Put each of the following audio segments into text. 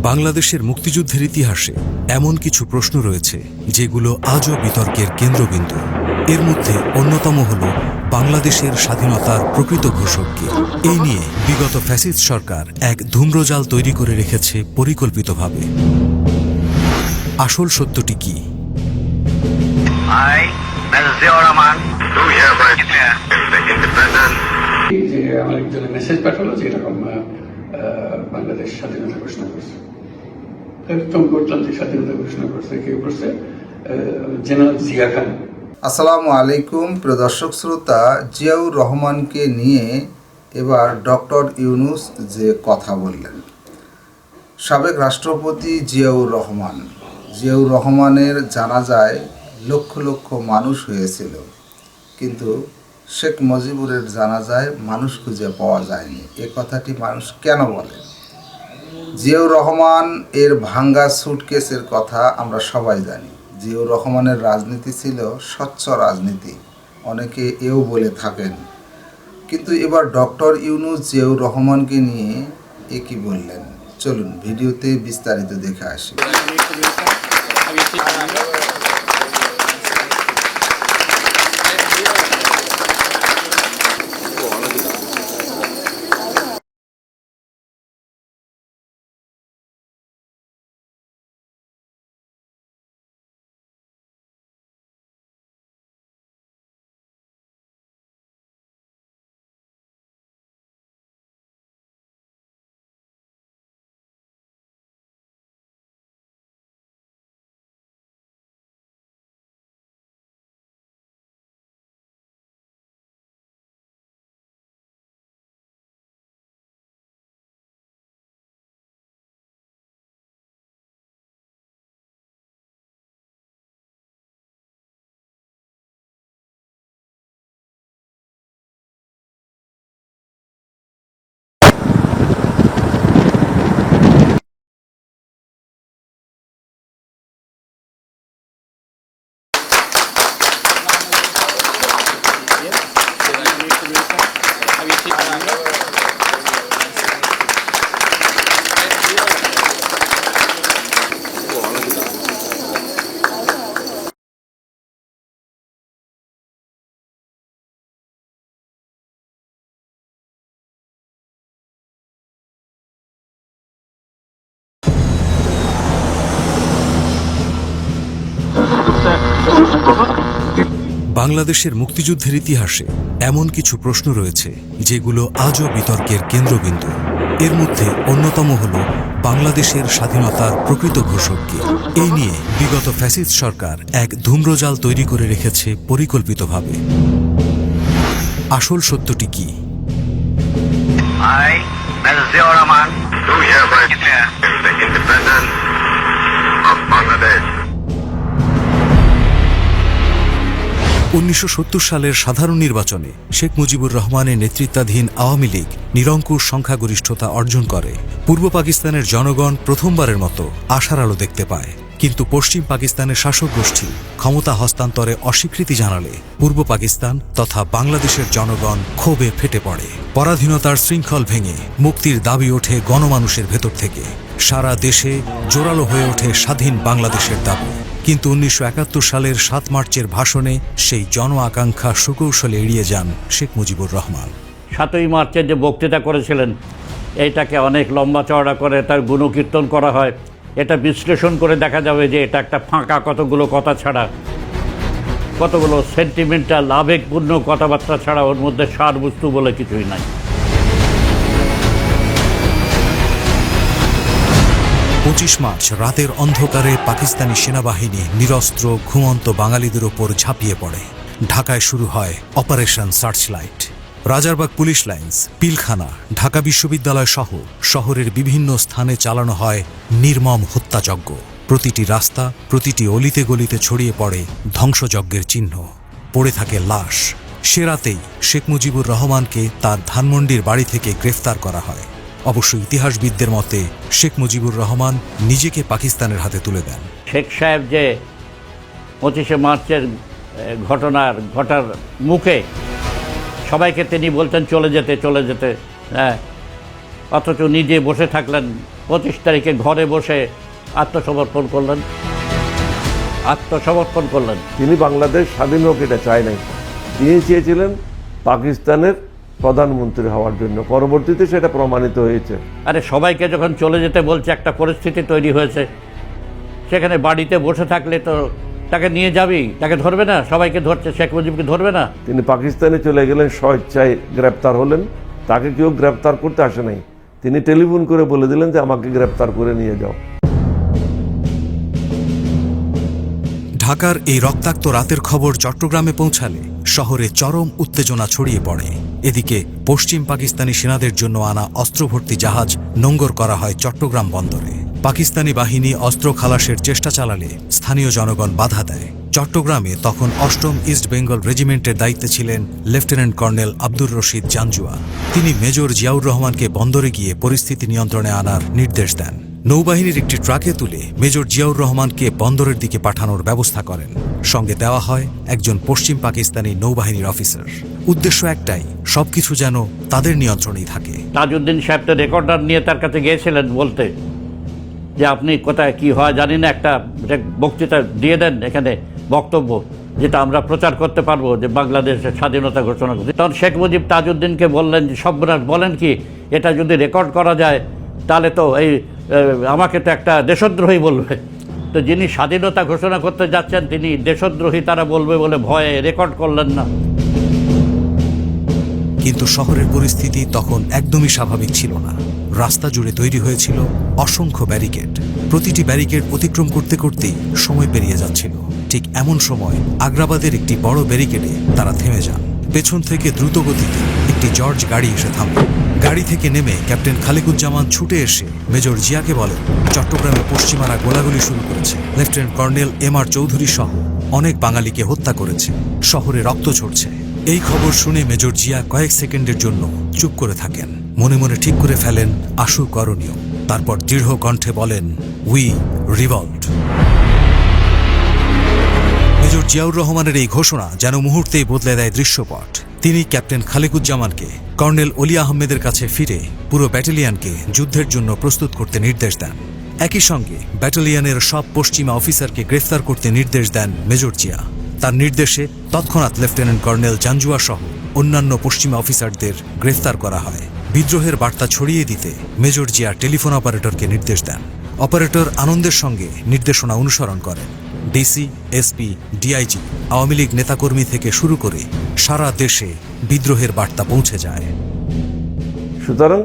বাংলাদেশের মুক্তিযুদ্ধের ইতিহাসে এমন কিছু প্রশ্ন রয়েছে যেগুলো আজও বিতর্কের কেন্দ্রবিন্দু। এর মধ্যে অন্যতম হল বাংলাদেশের স্বাধীনতার প্রকৃত ঘোষক কে। এই নিয়ে বিগত ফ্যাসিস্ট সরকার এক ধূম্রজাল তৈরি করে রেখেছে পরিকল্পিতভাবে। আসল সত্যটি কি? আমার একজনের মেসেজ পাঠালো যে এরকম বাংলাদেশ স্বাধীনতা ঘোষণা করছে। একদম করতাম যে স্বাধীনতা ঘোষণা করছে, কেউ করছে জেনারেল জিয়া খান। আসসালামু আলাইকুম প্রিয় দর্শক শ্রোতা, জিয়াউর রহমানকে নিয়ে এবার ডক্টর ইউনূস যে কথা বললেন, সাবেক রাষ্ট্রপতি জিয়াউর রহমানের জানাজায় লক্ষ লক্ষ মানুষ হয়েছিল, কিন্তু শেখ মুজিবুরের জানাজায় মানুষ খুঁজে পাওয়া যায়নি। এ কথাটি মানুষ কেন বলে? জিয়াউর রহমান এর ভাঙ্গা সুটকেসের কথা আমরা সবাই জানি। জিয়াউর রহমানের রাজনীতি ছিল স্বচ্ছ রাজনীতি, অনেকে এও বলে থাকেন। কিন্তু এবার ডক্টর ইউনূস জিয়াউর রহমানকে নিয়ে কি বললেন, চলুন ভিডিওতে বিস্তারিত দেখে আসি। বাংলাদেশের মুক্তিযুদ্ধের ইতিহাসে এমন কিছু প্রশ্ন রয়েছে যেগুলো আজও বিতর্কের কেন্দ্রবিন্দু। এর মধ্যে অন্যতম হল বাংলাদেশের স্বাধীনতার প্রকৃত ঘোষক কে। এই নিয়ে বিগত ফ্যাসিস্ট সরকার এক ধূম্রজাল তৈরি করে রেখেছে পরিকল্পিতভাবে। আসল সত্যটি কি? 1970 সালের সাধারণ নির্বাচনে শেখ মুজিবুর রহমানের নেতৃত্বাধীন আওয়ামী লীগ নিরঙ্কুশ সংখ্যাগরিষ্ঠতা অর্জন করে। পূর্ব পাকিস্তানের জনগণ প্রথমবারের মতো আশার আলো দেখতে পায়, কিন্তু পশ্চিম পাকিস্তানের শাসক গোষ্ঠী ক্ষমতা হস্তান্তরে অস্বীকৃতি জানালে পূর্ব পাকিস্তান তথা বাংলাদেশের জনগণ ক্ষোভে ফেটে পড়ে। পরাধীনতার শৃঙ্খল ভেঙে মুক্তির দাবি ওঠে গণমানুষের ভেতর থেকে। সারা দেশে জোরালো হয়ে ওঠে স্বাধীন বাংলাদেশের দাবি। কিন্তু 1971 সালের 7 মার্চের ভাষণে সেই জন আকাঙ্ক্ষা সুকৌশলে এড়িয়ে যান শেখ মুজিবুর রহমান। 7ই মার্চের যে বক্তৃতা করেছিলেন, এইটাকে অনেক লম্বা চওড়া করে তার গুণকীর্তন করা হয়। এটা বিশ্লেষণ করে দেখা যাবে যে এটা একটা ফাঁকা কতগুলো কথা ছাড়া, কতগুলো সেন্টিমেন্টাল আবেগপূর্ণ কথাবার্তা ছাড়া ওর মধ্যে সারবস্তু বলে কিছুই নাই। 25 মার্চ রাতের অন্ধকারে পাকিস্তানি সেনাবাহিনী নিরস্ত্র ঘুমন্ত বাঙালিদের ওপর ঝাঁপিয়ে পড়ে। ঢাকায় শুরু হয় operation searchlight. Rajarbagh police lines, Pilkhana, Dhaka বিশ্ববিদ্যালয় সহ শহরের বিভিন্ন স্থানে চালানো হয় নির্মম হত্যাযজ্ঞ। প্রতিটি রাস্তা, প্রতিটি অলিতে গলিতে ছড়িয়ে পড়ে ধ্বংসযজ্ঞের চিহ্ন। পড়ে থাকে লাশ। সে রাতেই শেখ মুজিবুর রহমানকে তার ধানমন্ডির বাড়ি থেকে গ্রেফতার করা হয়। অবশ্য ইতিহাসবিদদের মতে শেখ মুজিবুর রহমান নিজেকে পাকিস্তানের হাতে তুলে দেন। শেখ সাহেব যে 25শে মার্চের ঘটার মুখে সবাইকে তিনি বলতেন চলে যেতে, হ্যাঁ, অথচ নিজে বসে থাকলেন 25 তারিখে ঘরে বসে আত্মসমর্পণ করলেন। তিনি বাংলাদেশ স্বাধীন হোক এটা চায় নাই, তিনি চেয়েছিলেন পাকিস্তানের প্রধানমন্ত্রী হওয়ার জন্য। পরবর্তীতে সেটা প্রমাণিত হয়েছে। আরে সবাইকে যখন চলে যেতে বলছে, একটা পরিস্থিতি তৈরি হয়েছে, সেখানে বাড়িতে বসে থাকলে তো তাকে নিয়ে যাবি, তাকে ধরবে না? সবাইকে ধরছে, শেখ মুজিবকে ধরবে না? তিনি পাকিস্তানে চলে গেলেন, স্বেচ্ছায় গ্রেপ্তার হলেন। তাকে কেউ গ্রেপ্তার করতে আসে নাই, তিনি টেলিফোন করে বলে দিলেন যে আমাকে গ্রেপ্তার করে নিয়ে যাও। ঢাকার এই রক্তাক্ত রাতের খবর চট্টগ্রামে পৌঁছালে শহরে চরম উত্তেজনা ছড়িয়ে পড়ে। এদিকে পশ্চিম পাকিস্তানি সেনাদের জন্য আনা অস্ত্রভর্তি জাহাজ নোঙ্গর করা হয় চট্টগ্রাম বন্দরে। পাকিস্তানি বাহিনী অস্ত্র খালাসের চেষ্টা চালালে স্থানীয় জনগণ বাধা দেয়। চট্টগ্রামে তখন ৮ম ইস্ট বেঙ্গল রেজিমেন্টের দায়িত্বে ছিলেন লেফটেন্যান্ট কর্নেল আব্দুর রশিদ জাঞ্জুয়া। তিনি মেজর জিয়াউর রহমানকে বন্দরে গিয়ে পরিস্থিতি নিয়ন্ত্রণে আনার নির্দেশ দেন। নৌবাহিনীর একটি ট্রাকে তুলে মেজর জিয়াউর রহমানকে বন্দরের দিকে পাঠানোর ব্যবস্থা করেন। সঙ্গে দেওয়া হয় একজন পশ্চিম পাকিস্তানি নৌবাহিনীর অফিসার। উদ্দেশ্য একটাই, সবকিছু যেন তাদের নিয়ন্ত্রণেই থাকে। তাজউদ্দিন সাহেব তো রেকর্ডার নিয়ে তার কাছে গিয়েছিলেন বলতে যে আপনি কোথায় কি হয় জানি না, একটা বক্তৃতা দিয়ে দেন, এখানে বক্তব্য যেটা আমরা প্রচার করতে পারবো যে বাংলাদেশের স্বাধীনতা ঘোষণা করছে। তখন শেখ মুজিব তাজউদ্দিনকে বললেন যে সর্বনাশ, বলেন কি, এটা যদি রেকর্ড করা যায় তাহলে তো আমাকে তো একটা দেশদ্রোহী বলবে। তো যিনি স্বাধীনতা ঘোষণা করতে যাচ্ছেন তিনি দেশদ্রোহী তারা বলবে বলে ভয়ে রেকর্ড করলেন না। কিন্তু শহরের পরিস্থিতি তখন একদমই স্বাভাবিক ছিল না। রাস্তা জুড়ে তৈরি হয়েছিল অসংখ্য ব্যারিকেড। প্রতিটি ব্যারিকেড অতিক্রম করতে করতেই সময় পেরিয়ে যাচ্ছিল। ঠিক এমন সময় আগ্রাবাদের একটি বড় ব্যারিকেডে তারা থেমে যান। পেছন থেকে দ্রুতগতিতে একটি জর্জ গাড়ি এসে থামে। গাড়ি থেকে নেমে ক্যাপ্টেন খালিকুজ্জামান ছুটে এসে মেজর জিয়াকে বলেন, চট্টগ্রামে পশ্চিমারা গোলাগুলি শুরু করেছে। লেফটেন্যান্ট কর্নেল MR চৌধুরী সহ অনেক বাঙালিকে হত্যা করেছে। শহরে রক্ত ঝরছে। এই খবর শুনে মেজর জিয়া কয়েক সেকেন্ডের জন্য চুপ করে থাকেন। মনে মনে ঠিক করে ফেলেন আশু করণীয়। তারপর দৃঢ় কণ্ঠে বলেন, উই রিভল্ট। মেজর জিয়াউর রহমানের এই ঘোষণা যেন মুহূর্তেই বদলে দেয় দৃশ্যপট। তিনি ক্যাপ্টেন খালিকুজ্জামানকে কর্নেল অলি আহমেদের কাছে ফিরে পুরো ব্যাটালিয়নকে যুদ্ধের জন্য প্রস্তুত করতে নির্দেশ দেন। একই সঙ্গে ব্যাটালিয়নের সব পশ্চিমা অফিসারকে গ্রেফতার করতে নির্দেশ দেন মেজর জিয়া। তার নির্দেশে তৎক্ষণাৎ লেফটেন্যান্ট কর্নেল জাঞ্জুয়া সহ অন্যান্য পশ্চিমা অফিসারদের গ্রেফতার করা হয়। বিদ্রোহের বার্তা ছড়িয়ে দিতে মেজর জিয়া টেলিফোন অপারেটরকে নির্দেশ দেন। অপারেটর আনন্দের সঙ্গে নির্দেশনা অনুসরণ করেন। DC, SP, DIG, Awami League নেতাকর্মী থেকে শুরু করে সারা দেশে বিদ্রোহের বার্তা পৌঁছে যায়। সুতরাং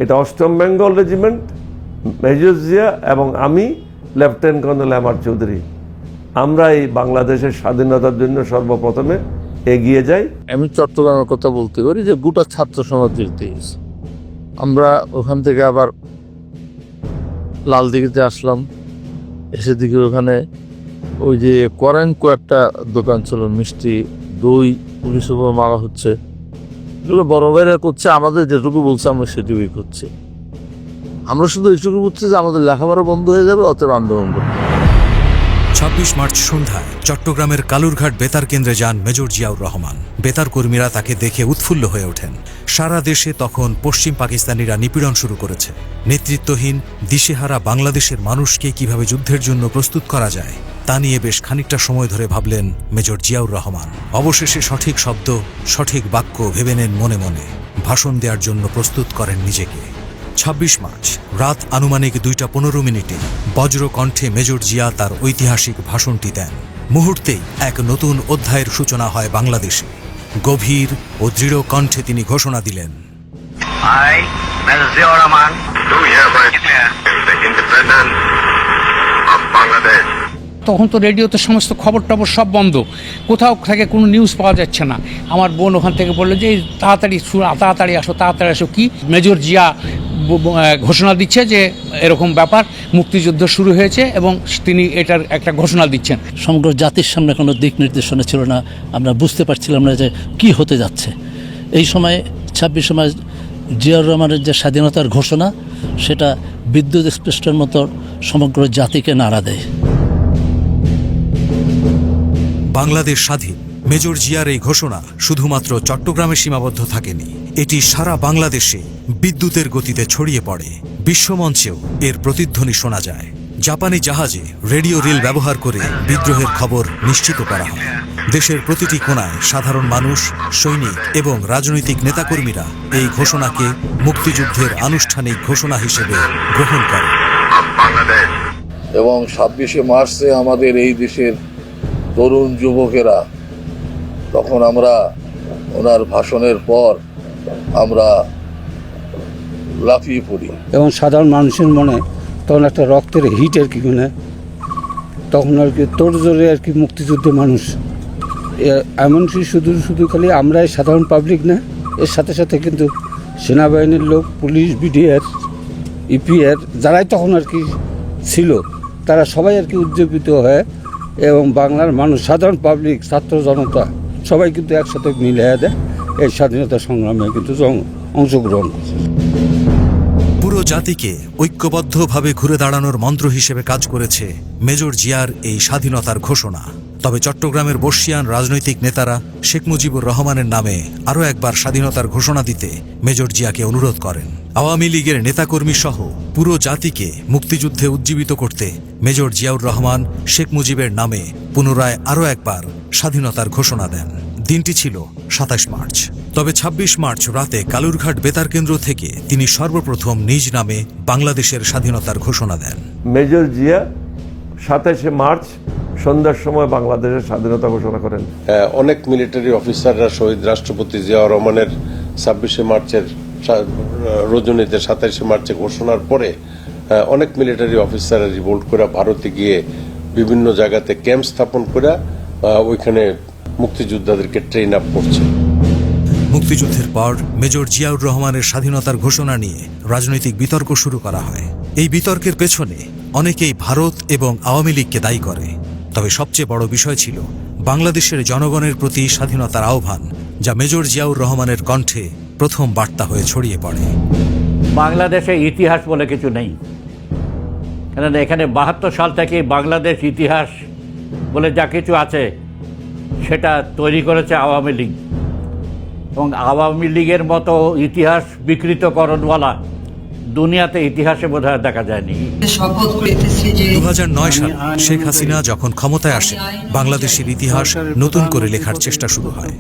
এটা ৮ম বেঙ্গল রেজিমেন্ট, মেজর জিয়া এবং আমি লেফটেন্যান্ট কর্নেল MR চৌধুরী, আমরা এই বাংলাদেশের স্বাধীনতার জন্য সর্বপ্রথমে এগিয়ে যাই। আমি চট্টগ্রামের কথা বলতে পারি যে গোটা ছাত্র সমাজ দেখতে গেছি। আমরা ওখান থেকে আবার লালদিঘিতে আসলাম, এসে দিকে ওখানে ওই যে করেনকো একটা দোকান ছিল, মিষ্টি দই পুলিশের উপর মারা হচ্ছে, এগুলো বড় ভাইরা করছে, আমাদের যেটুকু বলছে আমরা সেটুকুই করছি। আমরা শুধু এইটুকু বুঝছি যে আমাদের লেখাপড়া বন্ধ হয়ে যাবে, অতএব আন্দোলন করতে। ২৬ মার্চ সন্ধ্যায় চট্টগ্রামের কালুরঘাট বেতার কেন্দ্রে যান মেজর জিয়াউর রহমান। বেতার কর্মীরা তাকে দেখে উৎফুল্ল হয়ে ওঠেন। সারা দেশে তখন পশ্চিম পাকিস্তানিরা নিপীড়ন শুরু করেছে। নেতৃত্বহীন দিশেহারা বাংলাদেশের মানুষকে কিভাবে যুদ্ধের জন্য প্রস্তুত করা যায় তা নিয়ে বেশ খানিকটা সময় ধরে ভাবলেন মেজর জিয়াউর রহমান। অবশেষে সঠিক শব্দ, সঠিক বাক্য ভেবে নেন মনে মনে। ভাষণ দেওয়ার জন্য প্রস্তুত করেন নিজেকে। ২৬ মার্চ রাত আনুমানিক ২টা ১৫ বজ্র কণ্ঠে মেজর জিয়া তার ঐতিহাসিক ভাষণটি দেন। মুহূর্তেই এক নতুন অধ্যায়ের সূচনা হয় বাংলাদেশে। গভীর ও দৃঢ় কণ্ঠে তিনি ঘোষণা দিলেন, I, Major Ziaur Rahman, do hereby declare the independence of Bangladesh. তখন তো রেডিওতে সমস্ত খবর টবর সব বন্ধ, কোথাও থেকে কোনো নিউজ পাওয়া যাচ্ছে না। আমার বোন ওখান থেকে বললো যে তাড়াতাড়ি আসো কি মেজর জিয়া ঘোষণা দিচ্ছে যে এরকম ব্যাপার, মুক্তিযুদ্ধ শুরু হয়েছে এবং তিনি এটার একটা ঘোষণা দিচ্ছেন। সমগ্র জাতির সামনে কোনো দিক নির্দেশনা ছিল না, আমরা বুঝতে পারছিলাম না যে কি হতে যাচ্ছে। এই সময় ২৬ মার্চ জিয়াউর রহমানের যে স্বাধীনতার ঘোষণা, সেটা বিদ্যুৎ স্পৃষ্টের মতো সমগ্র জাতিকে নাড়া দেয়। বাংলাদেশ স্বাধীন। মেজর জিয়ার এই ঘোষণা শুধুমাত্র চট্টগ্রামে সীমাবদ্ধ থাকেনি, এটি সারা বাংলাদেশে বিদ্যুতের গতিতে ছড়িয়ে পড়ে। বিশ্বমঞ্চেও এর প্রতিধ্বনি শোনা যায়। জাপানি জাহাজে রেডিও রিল ব্যবহার করে বিদ্রোহের খবর নিশ্চিত করা হয়। দেশের প্রতিটি কোণায় সাধারণ মানুষ, সৈনিক এবং রাজনৈতিক নেতাকর্মীরা এই ঘোষণাকে মুক্তিযুদ্ধের আনুষ্ঠানিক ঘোষণা হিসেবে গ্রহণ করে। of Bangladesh. এবং 26শে মার্চে আমাদের এই দেশের তরুণ যুবকেরা, তখন আমরা ওনার ভাষণের পর আমরা লাফিয়ে পড়ি। এবং সাধারণ মানুষের মনে তখন একটা রক্তের হিট আর কি, মানে তখন আর কি তোর জোরে আর কি মুক্তিযুদ্ধে মানুষ এমনকি শুধু খালি আমরাই সাধারণ পাবলিক না, এর সাথে সাথে কিন্তু সেনাবাহিনীর লোক, পুলিশ, বিডিআর, ইপিআর যারাই তখন আর কি ছিল, তারা সবাই আর কি উজ্জীবিত হয়ে এবং বাংলার মানুষ, সাধারণ পাবলিক, ছাত্র জনতা সবাই কিন্তু একসাথে মিলিয়ে দেয় এই স্বাধীনতা সংগ্রামে কিন্তু অংশগ্রহণ করছে। পুরো জাতিকে ঐক্যবদ্ধভাবে ঘুরে দাঁড়ানোর মন্ত্র হিসেবে কাজ করেছে মেজর জিয়ার এই স্বাধীনতার ঘোষণা। তবে চট্টগ্রামের বর্ষিয়ান রাজনৈতিক নেতারা শেখ মুজিবুর রহমানের নামে আরও একবার স্বাধীনতার ঘোষণা দিতে মেজর জিয়াকে অনুরোধ করেন। আওয়ামী লীগের নেতাকর্মী সহ পুরো জাতিকে মুক্তিযুদ্ধে উজ্জীবিত করতে মেজর জিয়াউর রহমান শেখ মুজিবের নামে পুনরায় আরও একবার স্বাধীনতার ঘোষণা দেন। দিনটি ছিল 27 মার্চ। তবে 26 মার্চ রাতে কালুরঘাট বেতার কেন্দ্র থেকে তিনি সর্বপ্রথম নিজ নামে বাংলাদেশের স্বাধীনতার ঘোষণা দেন। মেজর জিয়া 27শে মার্চ সন্ধ্যার সময় বাংলাদেশের স্বাধীনতা ঘোষণা করেন। অনেক মিলিটারি অফিসাররা শহীদ রাষ্ট্রপতি জিয়াউর রহমানের 26শে মার্চের রজনীতে 27শে মার্চে ঘোষণার পরে অনেক মিলিটারি অফিসাররা রিভোল্ট করে ভারতে গিয়ে বিভিন্ন জায়গাতে ক্যাম্প স্থাপন করে ওইখানে মুক্তিযোদ্ধাদেরকে ট্রেন আপ করছে। মুক্তিযুদ্ধের পর মেজর জিয়াউর রহমানের স্বাধীনতার ঘোষণা নিয়ে রাজনৈতিক বিতর্ক শুরু করা হয়। এই বিতর্কের পেছনে অনেকেই ভারত এবং আওয়ামী লীগকে দায়ী করে। তবে সবচেয়ে বড় বিষয় ছিল বাংলাদেশের জনগণের প্রতি স্বাধীনতার আহ্বান, যা মেজর জিয়াউর রহমানের কণ্ঠে প্রথম বার্তা হয়ে ছড়িয়ে পড়ে। বাংলাদেশে ইতিহাস বলে কিছু নেই, কারণ এখানে 72 সাল থেকে বাংলাদেশ ইতিহাস বলে যা কিছু আছে সেটা তৈরি করেছে আওয়ামী লীগ। এবং আওয়ামী লীগের মতো ইতিহাস বিকৃতকরণওয়ালা দুনিয়াতে ইতিহাসে বোধহয় দেখা যায়নি। 2009 সালে শেখ হাসিনা যখন ক্ষমতায় আসে, বাংলাদেশের ইতিহাস নতুন করে লেখার চেষ্টা শুরু হয়।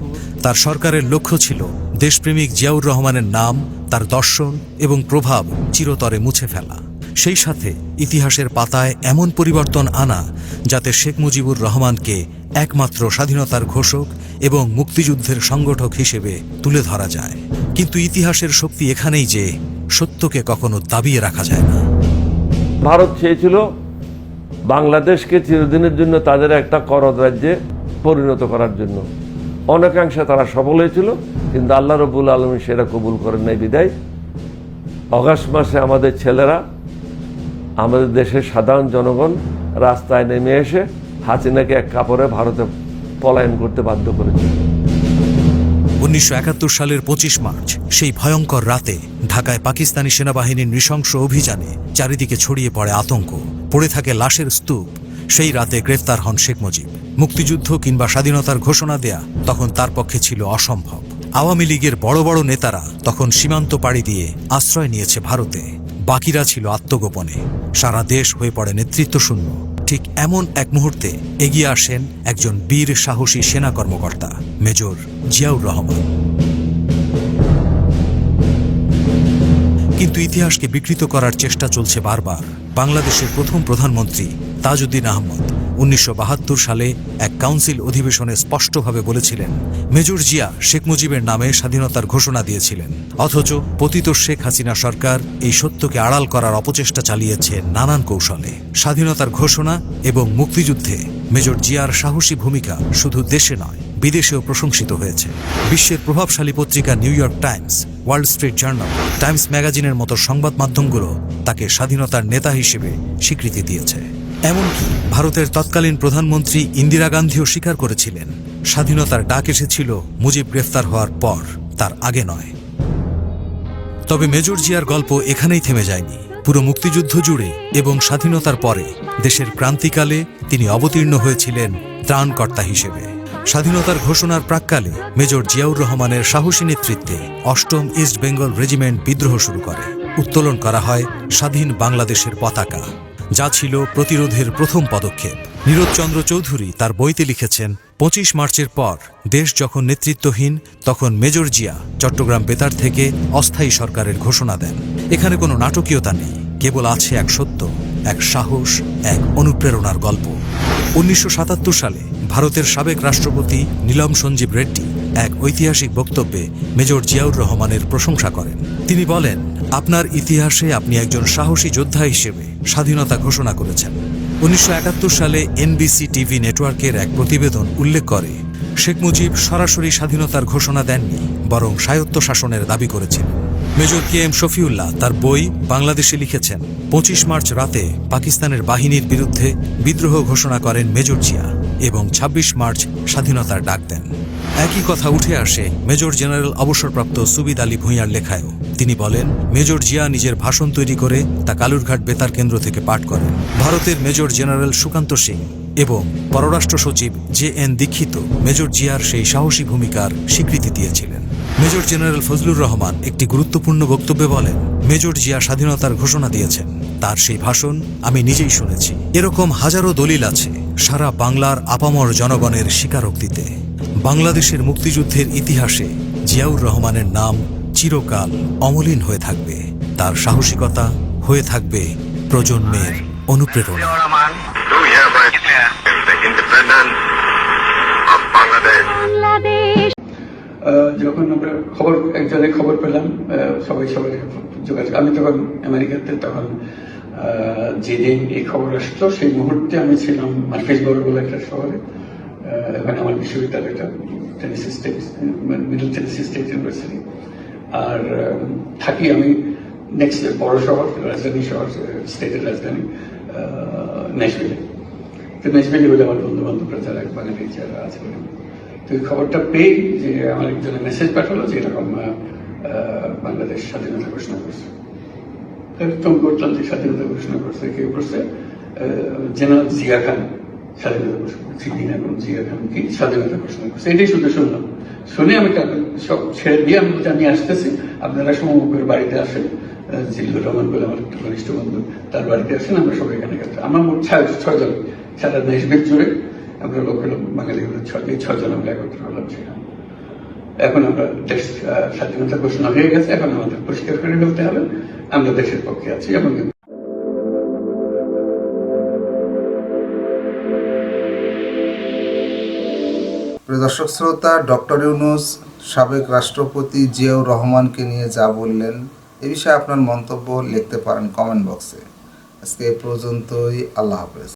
তার সরকারের লক্ষ্য ছিল দেশপ্রেমিক জিয়াউর রহমানের নাম, তার দর্শন এবং প্রভাব চিরতরে মুছে ফেলা। সেই সাথে ইতিহাসের পাতায় এমন পরিবর্তন আনা যাতে শেখ মুজিবুর রহমানকে একমাত্র স্বাধীনতার ঘোষক এবং মুক্তিযুদ্ধের সংগঠক হিসেবে তুলে ধরা যায়। কিন্তু ইতিহাসের শক্তি এখানেই যে সত্যকে কখনো দাবিয়ে রাখা যায় না। ভারত চেয়েছিল বাংলাদেশকে চিরদিনের জন্য তাদের একটা করদ রাজ্যে পরিণত করার জন্য। অনেকাংশে তারা সফল হয়েছিল, কিন্তু আল্লাহ রব্বুল আলামিন সেটা কবুল করেন নাই। বিদায় অগাস্ট মাসে আমাদের ছেলেরা, আমাদের দেশের সাধারণ জনগণ রাস্তায় নেমে এসে হাসিনাকে এক কাপড়ে ভারতে পলায়ন করতে বাধ্য করেছে। 1971 সালের 25 মার্চ সেই ভয়ঙ্কর রাতে ঢাকায় পাকিস্তানি সেনাবাহিনীর নৃশংস অভিযানে চারিদিকে ছড়িয়ে পড়ে আতঙ্ক, পড়ে থাকে লাশের স্তূপ। সেই রাতে গ্রেফতার হন শেখ মুজিব। মুক্তিযুদ্ধ কিংবা স্বাধীনতার ঘোষণা দেয়া তখন তার পক্ষে ছিল অসম্ভব। আওয়ামী লীগের বড় বড় নেতারা তখন সীমান্ত পাড়ি দিয়ে আশ্রয় নিয়েছে ভারতে, বাকিরা ছিল আত্মগোপনে। সারা দেশ হয়ে পড়ে নেতৃত্বশূন্য। ঠিক এমন এক মুহূর্তে এগিয়ে আসেন একজন বীর সাহসী সেনা কর্মকর্তা, মেজর জিয়াউর রহমান। কিন্তু ইতিহাসকে বিকৃত করার চেষ্টা চলছে বারবার। বাংলাদেশের প্রথম প্রধানমন্ত্রী তাজউদ্দিন আহমদ 1972 সালে এক কাউন্সিল অধিবেশনে স্পষ্টভাবে বলেছিলেন, মেজর জিয়া শেখ মুজিবের নামে স্বাধীনতার ঘোষণা দিয়েছিলেন। অথচ পতিত শেখ হাসিনা সরকার এই সত্যকে আড়াল করার অপচেষ্টা চালিয়েছে নানান কৌশলে। স্বাধীনতার ঘোষণা এবং মুক্তিযুদ্ধে মেজর জিয়ার সাহসী ভূমিকা শুধু দেশে নয়, বিদেশেও প্রশংসিত হয়েছে। বিশ্বের প্রভাবশালী পত্রিকা new York Times, world street journal, Times ম্যাগাজিনের মতো সংবাদ মাধ্যমগুলো তাকে স্বাধীনতার নেতা হিসেবে স্বীকৃতি দিয়েছে। এমনকি ভারতের তৎকালীন প্রধানমন্ত্রী ইন্দিরা গান্ধীও স্বীকার করেছিলেন, স্বাধীনতার ডাক এসেছিল মুজিব গ্রেফতার হওয়ার পর, তার আগে নয়। তবে মেজর জিয়ার গল্প এখানেই থেমে যায়নি। পুরো মুক্তিযুদ্ধ জুড়ে এবং স্বাধীনতার পরে দেশের ক্রান্তিকালে তিনি অবতীর্ণ হয়েছিলেন ত্রাণকর্তা হিসেবে। স্বাধীনতার ঘোষণার প্রাক্কালে মেজর জিয়াউর রহমানের সাহসী নেতৃত্বে ৮ম ইস্ট বেঙ্গল রেজিমেন্ট বিদ্রোহ শুরু করে। উত্তোলন করা হয় স্বাধীন বাংলাদেশের পতাকা, যা ছিল প্রতিরোধের প্রথম পদক্ষেপ। নীরজচন্দ্র চৌধুরী তার বইতে লিখেছেন, ২৫ মার্চের পর দেশ যখন নেতৃত্বহীন, তখন মেজর জিয়া চট্টগ্রাম বেতার থেকে অস্থায়ী সরকারের ঘোষণা দেন। এখানে কোনো নাটকীয়তা নেই, কেবল আছে এক সত্য, এক সাহস, এক অনুপ্রেরণার গল্প। ১৯৭৭ সালে ভারতের সাবেক রাষ্ট্রপতি নীলম সঞ্জীব রেড্ডি এক ঐতিহাসিক বক্তব্যে মেজর জিয়াউর রহমানের প্রশংসা করেন। তিনি বলেন, আপনার ইতিহাসে আপনি একজন সাহসী যোদ্ধা হিসেবে স্বাধীনতা ঘোষণা করেছেন। ১৯৭১ সালে এনবিসি টিভি নেটওয়ার্কের এক প্রতিবেদন উল্লেখ করে, শেখ মুজিব সরাসরি স্বাধীনতার ঘোষণা দেননি, বরং স্বায়ত্তশাসনের দাবি করেছিলেন। মেজর কে এম শফিউল্লাহ তার বই বাংলাদেশে লিখেছেন, ২৫ মার্চ রাতে পাকিস্তানের বাহিনীর বিরুদ্ধে বিদ্রোহ ঘোষণা করেন মেজর জিয়া এবং ২৬ মার্চ স্বাধীনতার ডাক দেন। একই কথা উঠে আসে মেজর জেনারেল অবসরপ্রাপ্ত সুবিদ আলী ভূঁইয়ার লেখায়ও। তিনি বলেন, মেজর জিয়া নিজের ভাষণ তৈরি করে তা কালুরঘাট বেতার কেন্দ্র থেকে পাঠ করেন। ভারতের মেজর জেনারেল সুকান্ত সিং এবং পররাষ্ট্র সচিব JN দীক্ষিত মেজর জিয়ার সেই সাহসী ভূমিকার স্বীকৃতি দিয়েছিলেন। মেজর জেনারেল ফজলুর রহমান একটি গুরুত্বপূর্ণ বক্তব্যে বলেন, মেজর জিয়া স্বাধীনতার ঘোষণা দিয়েছেন, তার সেই ভাষণ আমি নিজেই শুনেছি। এরকম হাজারো দলিল আছে সারা বাংলার আপামর জনগণের স্বীকারোক্তিতে। বাংলাদেশের মুক্তিযুদ্ধের ইতিহাসে জিয়াউর রহমানের নাম চিরকাল অমলিন হয়ে থাকবে। তার সাহসিকতা হয়ে থাকবে প্রজন্মের অনুপ্রেরণা। Do hereby declare the independence of Bangladesh. যখন আমরা একজনে খবর পেলাম, সবাই যোগাযোগ, আমি তখন আমেরিকাতে, তখন যেদিন এই খবর আসলো সেই মুহূর্তে আমি ছিলাম মার্ফিসবরো বলে একটা শহরে। এখানে আমার বিশ্ববিদ্যালয়টা Tennessee state, middle Tennessee state university. আর থাকি আমি নেক্সট বড় শহর, রাজধানী শহর, স্টেটের রাজধানী ন্যাশভিলে। তো ন্যাশভিলে বলে আমার বন্ধু বান্ধবরা যারা বাঙালি যারা আছে, তো এই খবরটা পেয়ে যে আমার একজনে মেসেজ পাঠালো যে এরকম বাংলাদেশ স্বাধীনতা ঘোষণা করছে। একদম করতাম যে স্বাধীনতা ঘোষণা করছে, কেউ করছে জেনারেল জিয়া খান স্বাধীনতা ঘোষণা করছে, জিয়া খান কি স্বাধীনতা ঘোষণা করছে। এটাই শুধু শুনলাম। শুনে আমি সব ছেড়ে দিয়ে আমি আসতেছি, আপনারা সমগ্র বাড়িতে আসেন, জিল্লুর রহমান বলে আমার ঘনিষ্ঠ বন্ধু, তার বাড়িতে আসেন, আমরা সবাই এখানে গেছি। আমার মোট ৬জন, সারা দেশবিদ জুড়ে আমরা লোক হলাম, বাঙালি হলো ৬জন, আমরা একত্র হলাম সেখানে। এখন আমরা দেশ স্বাধীনতা ঘোষণা হয়ে গেছে, এখন আমাদের পরিষ্কার করে ফেলতে হবে আমরা দেশের পক্ষে আছি। এবং দর্শক শ্রোতা, ডক্টর ইউনূস সাবেক রাষ্ট্রপতি জিয়াউর রহমানকে নিয়ে যা বললেন, এ বিষয়ে আপনার মন্তব্য লিখতে পারেন কমেন্ট বক্সে। আজকে এ পর্যন্তই, আল্লাহ হাফেজ।